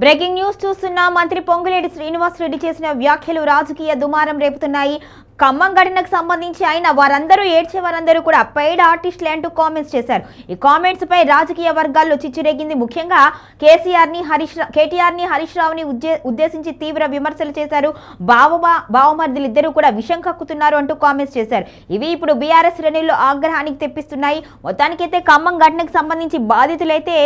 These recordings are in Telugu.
బ్రేకింగ్ న్యూస్ చూస్తున్న మంత్రి పొంగులేటి శ్రీనివాస్ రెడ్డి చేసిన వ్యాఖ్యలు రాజకీయ దుమారం రేపుతున్నాయి. ఖమ్మం ఘటనకు సంబంధించి ఆయన వారందరూ ఏడ్చే వారందరూ కూడా పెయిడ్ ఆర్టిస్టులే అంటూ కామెంట్స్ చేశారు. ఈ కామెంట్స్ పై రాజకీయ వర్గాల్లో చిచ్చురేగింది. ముఖ్యంగా కేటీఆర్ ని హరీష్ రావుని ఉద్దేశించి తీవ్ర విమర్శలు చేశారు. బావమర్దులిద్దరూ కూడా విషం కక్కుతున్నారు అంటూ కామెంట్స్ చేశారు. ఇవి ఇప్పుడు బీఆర్ఎస్ శ్రేణుల్లో ఆగ్రహానికి తెప్పిస్తున్నాయి. మొత్తానికైతే ఖమ్మం ఘటనకు సంబంధించి బాధితులైతే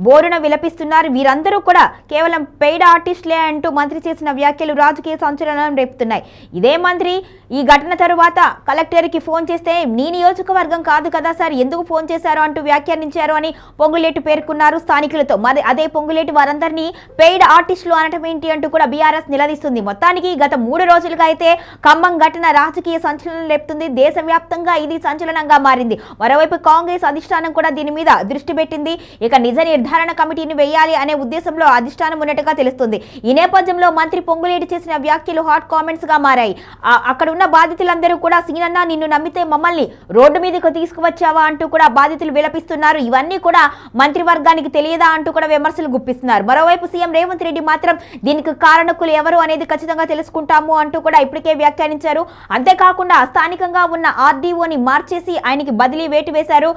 బోరున విలపిస్తున్నారు. వీరందరూ కూడా కేవలం పెయిడ్ ఆర్టిస్టులే అంటూ మంత్రి చేసిన వ్యాఖ్యలు రాజకీయ సంచలనం రేపుతున్నాయి. ఇదే మంత్రి ఈ ఘటన తరువాత కలెక్టర్కి ఫోన్ చేస్తే నీ నియోజకవర్గం కాదు కదా సార్, ఎందుకు ఫోన్ చేశారు అంటూ వ్యాఖ్యానించారు అని పొంగులేటి పేర్కొన్నారు స్థానికులతో. మరి అదే పొంగులేటి వారందరినీ పెయిడ్ ఆర్టిస్టులు అనటం ఏంటి అంటూ కూడా బీఆర్ఎస్ నిలదీస్తుంది. మొత్తానికి గత 3 రోజులుగా అయితే ఖమ్మం ఘటన రాజకీయ సంచలనం రేపుతుంది. దేశవ్యాప్తంగా ఇది సంచలనంగా మారింది. మరోవైపు కాంగ్రెస్ అధిష్టానం కూడా దీని మీద దృష్టి పెట్టింది. ఇక నిజ నిర్ధారణ కమిటీని వేయాలి అనే ఉద్దేశంలో అధిష్టానం ఉన్నట్టుగా తెలుస్తుంది. ఈ నేపథ్యంలో మంత్రి పొంగులేటి చేసిన వ్యాఖ్యలు హాట్ కామెంట్స్ గా మారాయి. అక్కడ ఉన్న బాధితులందరూ కూడా సీనన్న నిన్ను నమ్మితే మమ్మల్ని రోడ్డు మీదకు తీసుకువచ్చావా అంటూ కూడా బాధితులు విలపిస్తున్నారు. ఇవన్నీ కూడా మంత్రివర్గానికి తెలియదా అంటూ కూడా విమర్శలు గుప్పిస్తున్నారు. మరోవైపు సీఎం రేవంత్ రెడ్డి మాత్రం దీనికి కారణకులు ఎవరు అనేది ఖచ్చితంగా తెలుసుకుంటాము అంటూ కూడా ఇప్పటికే వ్యాఖ్యానించారు. అంతేకాకుండా స్థానికంగా ఉన్న ఆర్డీఓని మార్చేసి ఆయనకి బదిలీ వేటు వేశారు.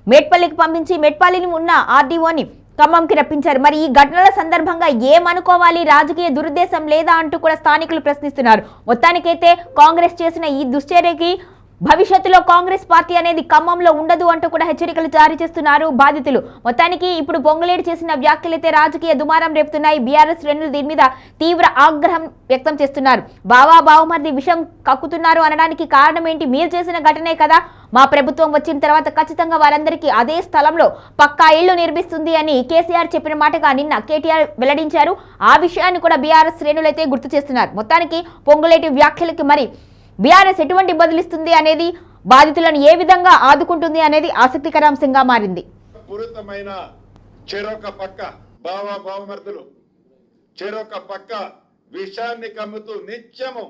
మేట్పల్లికి పంపించి మేట్పల్లిని ఉన్న ఆర్డీఓని ఖమ్మంకి రప్పించారు. మరి ఈ ఘటనల సందర్భంగా ఏమనుకోవాలి, రాజకీయ దురుద్దేశం లేదా అంటూ కూడా స్థానికులు ప్రశ్నిస్తున్నారు. మొత్తానికైతే కాంగ్రెస్ చేసిన ఈ దుశ్చర్యకి భవిష్యత్తులో కాంగ్రెస్ పార్టీ అనేది ఖమ్మంలో ఉండదు అంటూ కూడా హెచ్చరికలు జారీ చేస్తున్నారు బాధితులు. మొత్తానికి ఇప్పుడు పొంగులేటి చేసిన వ్యాఖ్యలైతే రాజకీయ దుమారం రేపుతున్నాయి. బీఆర్ఎస్ శ్రేణులు దీని మీద తీవ్ర ఆగ్రహం వ్యక్తం చేస్తున్నారు. బావమరిది విషం కక్కుతున్నారు అనడానికి కారణం ఏంటి? మీరు చేసిన ఘటనే కదా, మా ప్రభుత్వం వచ్చిన తర్వాత ఖచ్చితంగా వారందరికీ అదే స్థలంలో పక్కా ఇళ్లు నిర్మిస్తుంది అని కేసీఆర్ చెప్పిన మాటగా నిన్న కేటీఆర్ వెల్లడించారు. ఆ విషయాన్ని కూడా బీఆర్ఎస్ శ్రేణులైతే గుర్తు చేస్తున్నారు. మొత్తానికి పొంగులేటి వ్యాఖ్యలకి మరి బీఆర్ఎస్ ఎటువంటి బదులిస్తుంది అనేది, బాధితులను ఏ విధంగా ఆదుకుంటుంది అనేది ఆసక్తికర అంశంగా మారింది. పూరితమైన చెరొక పక్క బావమర్దులు చెరొక పక్క విషాన్ని కమ్ముతూ, నిత్యము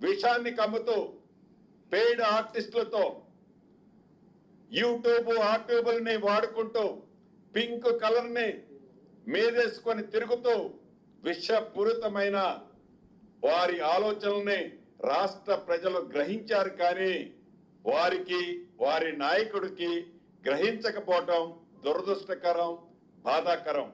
విషాన్ని కమ్ముతూ పెయిడ్ ఆర్టిస్టులతో ఆర్ట్యూబుల్ని వాడుకుంటూ పింక్ కలర్ని మీదేసుకొని తిరుగుతూ విషపూరితమైన వారి ఆలోచనల్ని రాష్ట్ర ప్రజలు గ్రహించారు. కానీ వారికి, వారి నాయకుడికి గ్రహించకపోవటం దురదృష్టకరం, బాధాకరం.